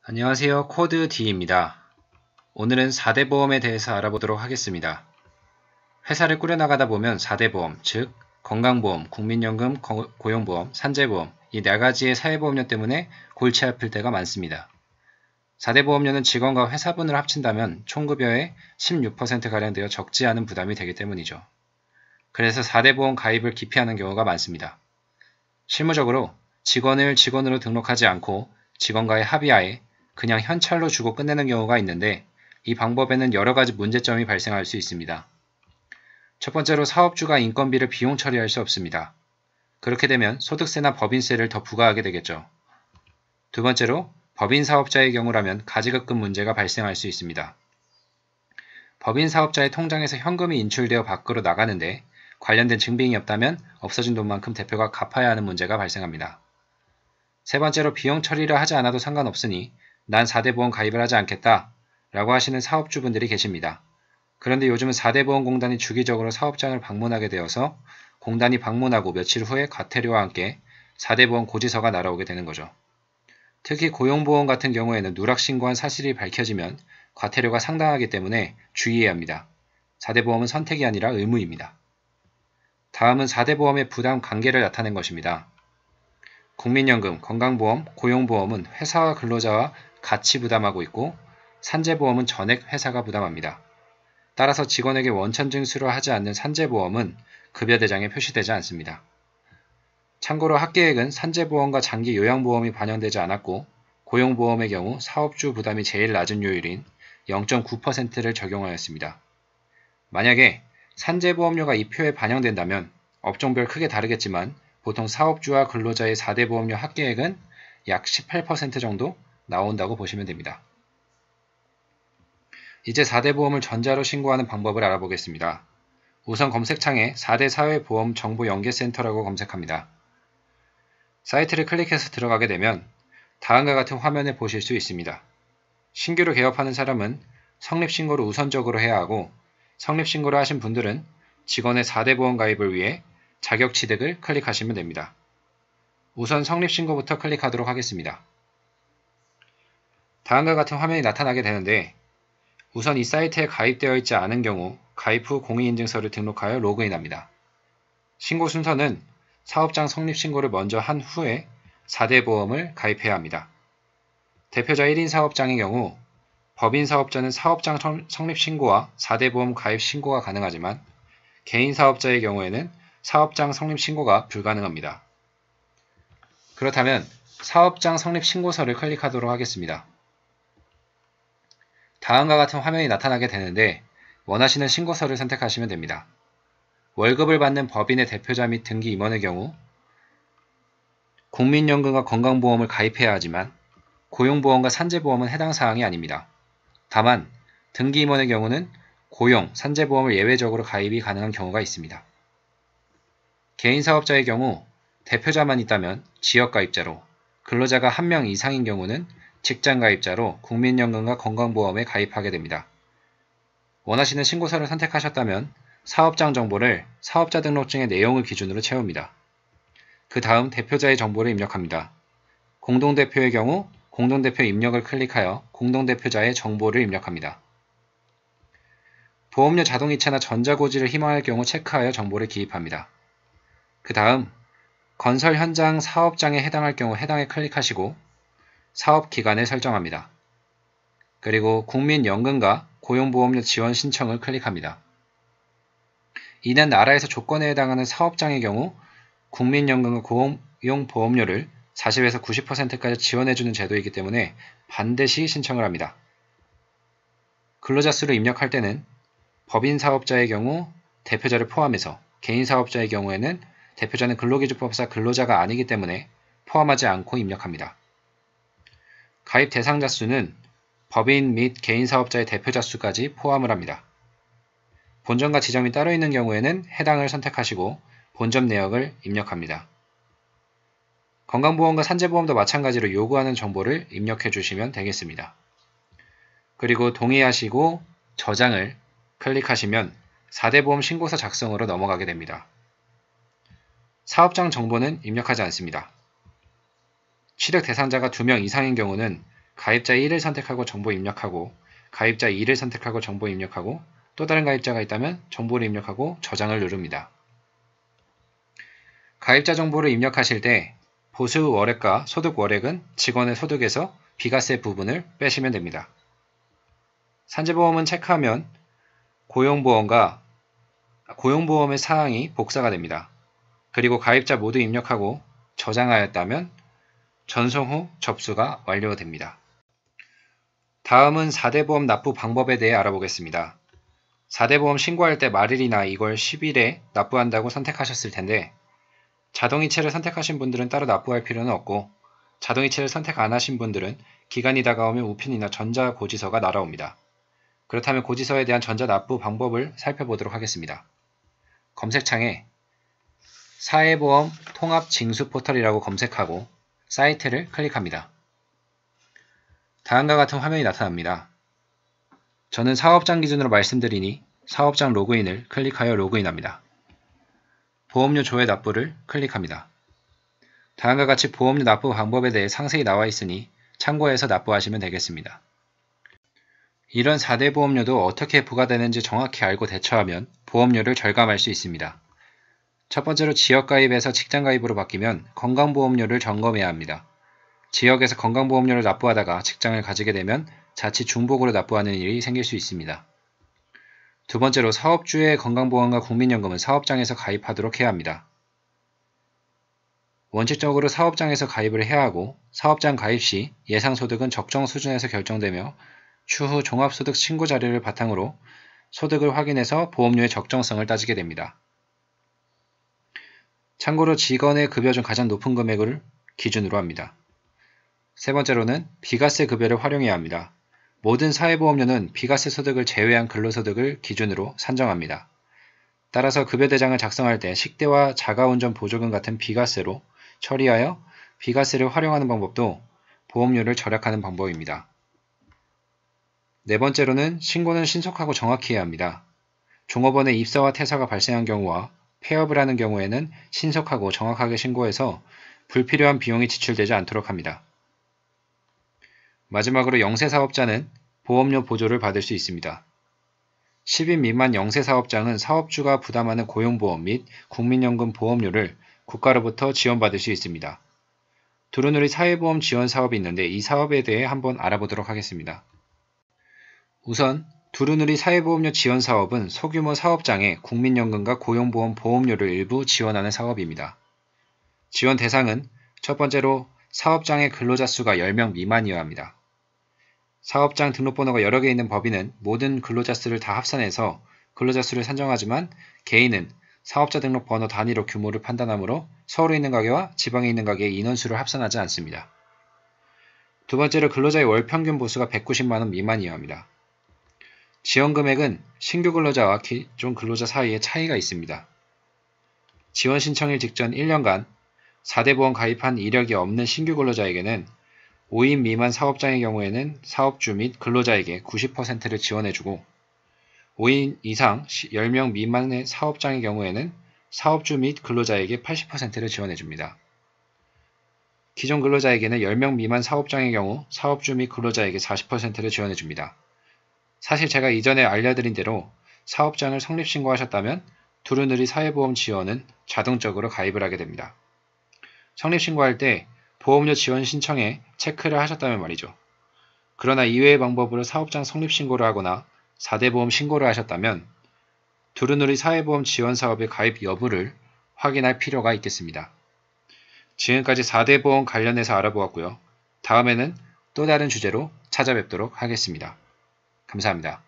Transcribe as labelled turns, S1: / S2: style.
S1: 안녕하세요. 코드 D입니다. 오늘은 4대 보험에 대해서 알아보도록 하겠습니다. 회사를 꾸려나가다 보면 4대 보험, 즉 건강보험, 국민연금, 고용보험, 산재보험 이 4가지의 사회보험료 때문에 골치 아플 때가 많습니다. 4대 보험료는 직원과 회사분을 합친다면 총급여의 16%가량 되어 적지 않은 부담이 되기 때문이죠. 그래서 4대 보험 가입을 기피하는 경우가 많습니다. 실무적으로 직원을 직원으로 등록하지 않고 직원과의 합의하에 그냥 현찰로 주고 끝내는 경우가 있는데 이 방법에는 여러가지 문제점이 발생할 수 있습니다. 첫 번째로 사업주가 인건비를 비용 처리할 수 없습니다. 그렇게 되면 소득세나 법인세를 더 부과하게 되겠죠. 두 번째로 법인 사업자의 경우라면 가지급금 문제가 발생할 수 있습니다. 법인 사업자의 통장에서 현금이 인출되어 밖으로 나가는데 관련된 증빙이 없다면 없어진 돈만큼 대표가 갚아야 하는 문제가 발생합니다. 세 번째로 비용 처리를 하지 않아도 상관없으니 난 4대 보험 가입을 하지 않겠다 라고 하시는 사업주분들이 계십니다. 그런데 요즘은 4대 보험공단이 주기적으로 사업장을 방문하게 되어서 공단이 방문하고 며칠 후에 과태료와 함께 4대 보험 고지서가 날아오게 되는 거죠. 특히 고용보험 같은 경우에는 누락신고한 사실이 밝혀지면 과태료가 상당하기 때문에 주의해야 합니다. 4대 보험은 선택이 아니라 의무입니다. 다음은 4대 보험의 부담 관계를 나타낸 것입니다. 국민연금, 건강보험, 고용보험은 회사와 근로자와 같이 부담하고 있고 산재보험은 전액 회사가 부담합니다. 따라서 직원에게 원천 징수를 하지 않는 산재보험은 급여대장에 표시되지 않습니다. 참고로 합계액은 산재보험과 장기 요양보험이 반영되지 않았고 고용보험의 경우 사업주 부담이 제일 낮은 요율인 0.9%를 적용하였습니다. 만약에 산재보험료가 이 표에 반영된다면 업종별 크게 다르겠지만 보통 사업주와 근로자의 4대 보험료 합계액은 약 18% 정도 나온다고 보시면 됩니다. 이제 4대 보험을 전자로 신고하는 방법을 알아보겠습니다. 우선 검색창에 4대 사회보험 정보연계센터라고 검색합니다. 사이트를 클릭해서 들어가게 되면 다음과 같은 화면을 보실 수 있습니다. 신규로 개업하는 사람은 성립신고를 우선적으로 해야 하고 성립신고를 하신 분들은 직원의 4대 보험 가입을 위해 자격취득을 클릭하시면 됩니다. 우선 성립신고부터 클릭하도록 하겠습니다. 다음과 같은 화면이 나타나게 되는데 우선 이 사이트에 가입되어 있지 않은 경우 가입 후 공인인증서를 등록하여 로그인합니다. 신고 순서는 사업장 성립신고를 먼저 한 후에 4대 보험을 가입해야 합니다. 대표자 1인 사업장의 경우 법인 사업자는 사업장 성립신고와 4대 보험 가입 신고가 가능하지만 개인 사업자의 경우에는 사업장 성립신고가 불가능합니다. 그렇다면 사업장 성립신고서를 클릭하도록 하겠습니다. 다음과 같은 화면이 나타나게 되는데 원하시는 신고서를 선택하시면 됩니다. 월급을 받는 법인의 대표자 및 등기 임원의 경우 국민연금과 건강보험을 가입해야 하지만 고용보험과 산재보험은 해당 사항이 아닙니다. 다만 등기 임원의 경우는 고용, 산재보험을 예외적으로 가입이 가능한 경우가 있습니다. 개인 사업자의 경우 대표자만 있다면 지역가입자로, 근로자가 1명 이상인 경우는 직장가입자로 국민연금과 건강보험에 가입하게 됩니다. 원하시는 신고서를 선택하셨다면 사업장 정보를 사업자 등록증의 내용을 기준으로 채웁니다. 그 다음 대표자의 정보를 입력합니다. 공동대표의 경우 공동대표 입력을 클릭하여 공동대표자의 정보를 입력합니다. 보험료 자동이체나 전자고지를 희망할 경우 체크하여 정보를 기입합니다. 그 다음 건설 현장 사업장에 해당할 경우 해당에 클릭하시고 사업기간을 설정합니다. 그리고 국민연금과 고용보험료 지원 신청을 클릭합니다. 이는 나라에서 조건에 해당하는 사업장의 경우 국민연금과 고용보험료를 40에서 90%까지 지원해주는 제도이기 때문에 반드시 신청을 합니다. 근로자 수를 입력할 때는 법인 사업자의 경우 대표자를 포함해서 개인 사업자의 경우에는 대표자는 근로기준법상 근로자가 아니기 때문에 포함하지 않고 입력합니다. 가입 대상자 수는 법인 및 개인 사업자의 대표자 수까지 포함을 합니다. 본점과 지점이 따로 있는 경우에는 해당을 선택하시고 본점 내역을 입력합니다. 건강보험과 산재보험도 마찬가지로 요구하는 정보를 입력해 주시면 되겠습니다. 그리고 동의하시고 저장을 클릭하시면 4대 보험 신고서 작성으로 넘어가게 됩니다. 사업장 정보는 입력하지 않습니다. 취득 대상자가 2명 이상인 경우는 가입자 1을 선택하고 정보 입력하고 가입자 2를 선택하고 정보 입력하고 또 다른 가입자가 있다면 정보를 입력하고 저장을 누릅니다. 가입자 정보를 입력하실 때 보수 월액과 소득 월액은 직원의 소득에서 비과세 부분을 빼시면 됩니다. 산재보험은 체크하면 고용보험의 사항이 복사가 됩니다. 그리고 가입자 모두 입력하고 저장하였다면 전송 후 접수가 완료됩니다. 다음은 4대 보험 납부 방법에 대해 알아보겠습니다. 4대 보험 신고할 때 말일이나 2월 10일에 납부한다고 선택하셨을 텐데 자동이체를 선택하신 분들은 따로 납부할 필요는 없고 자동이체를 선택 안 하신 분들은 기간이 다가오면 우편이나 전자고지서가 날아옵니다. 그렇다면 고지서에 대한 전자납부 방법을 살펴보도록 하겠습니다. 검색창에 사회보험 통합징수포털이라고 검색하고 사이트를 클릭합니다. 다음과 같은 화면이 나타납니다. 저는 사업장 기준으로 말씀드리니 사업장 로그인을 클릭하여 로그인합니다. 보험료 조회 납부를 클릭합니다. 다음과 같이 보험료 납부 방법에 대해 상세히 나와 있으니 참고해서 납부하시면 되겠습니다. 이런 4대 보험료도 어떻게 부과되는지 정확히 알고 대처하면 보험료를 절감할 수 있습니다. 첫 번째로 지역가입에서 직장가입으로 바뀌면 건강보험료를 점검해야 합니다. 지역에서 건강보험료를 납부하다가 직장을 가지게 되면 자칫 중복으로 납부하는 일이 생길 수 있습니다. 두 번째로 사업주의 건강보험과 국민연금은 사업장에서 가입하도록 해야 합니다. 원칙적으로 사업장에서 가입을 해야 하고 사업장 가입 시 예상소득은 적정 수준에서 결정되며 추후 종합소득 신고 자료를 바탕으로 소득을 확인해서 보험료의 적정성을 따지게 됩니다. 참고로 직원의 급여 중 가장 높은 금액을 기준으로 합니다. 세 번째로는 비과세 급여를 활용해야 합니다. 모든 사회보험료는 비과세 소득을 제외한 근로소득을 기준으로 산정합니다. 따라서 급여대장을 작성할 때 식대와 자가운전 보조금 같은 비과세로 처리하여 비과세를 활용하는 방법도 보험료를 절약하는 방법입니다. 네 번째로는 신고는 신속하고 정확히 해야 합니다. 종업원의 입사와 퇴사가 발생한 경우와 폐업을 하는 경우에는 신속하고 정확하게 신고해서 불필요한 비용이 지출되지 않도록 합니다. 마지막으로 영세사업자는 보험료 보조를 받을 수 있습니다. 10인 미만 영세사업장은 사업주가 부담하는 고용보험 및 국민연금 보험료를 국가로부터 지원받을 수 있습니다. 두루누리 사회보험 지원 사업이 있는데 이 사업에 대해 한번 알아보도록 하겠습니다. 우선 두루누리 사회보험료 지원 사업은 소규모 사업장에 국민연금과 고용보험 보험료를 일부 지원하는 사업입니다. 지원 대상은 첫 번째로 사업장의 근로자 수가 10명 미만이어야 합니다. 사업장 등록번호가 여러 개 있는 법인은 모든 근로자 수를 다 합산해서 근로자 수를 산정하지만 개인은 사업자 등록 번호 단위로 규모를 판단하므로 서울에 있는 가게와 지방에 있는 가게의 인원수를 합산하지 않습니다. 두 번째로 근로자의 월 평균 보수가 190만원 미만이어야 합니다. 지원 금액은 신규 근로자와 기존 근로자 사이에 차이가 있습니다. 지원 신청일 직전 1년간 4대 보험 가입한 이력이 없는 신규 근로자에게는 5인 미만 사업장의 경우에는 사업주 및 근로자에게 90%를 지원해주고 5인 이상 10명 미만의 사업장의 경우에는 사업주 및 근로자에게 80%를 지원해줍니다. 기존 근로자에게는 10명 미만 사업장의 경우 사업주 및 근로자에게 40%를 지원해줍니다. 사실 제가 이전에 알려드린 대로 사업장을 성립신고하셨다면 두루누리 사회보험 지원은 자동적으로 가입을 하게 됩니다. 성립신고할 때 보험료 지원 신청에 체크를 하셨다면 말이죠. 그러나 이외의 방법으로 사업장 성립신고를 하거나 4대 보험 신고를 하셨다면 두루누리 사회보험 지원 사업의 가입 여부를 확인할 필요가 있겠습니다. 지금까지 4대 보험 관련해서 알아보았고요. 다음에는 또 다른 주제로 찾아뵙도록 하겠습니다. 감사합니다.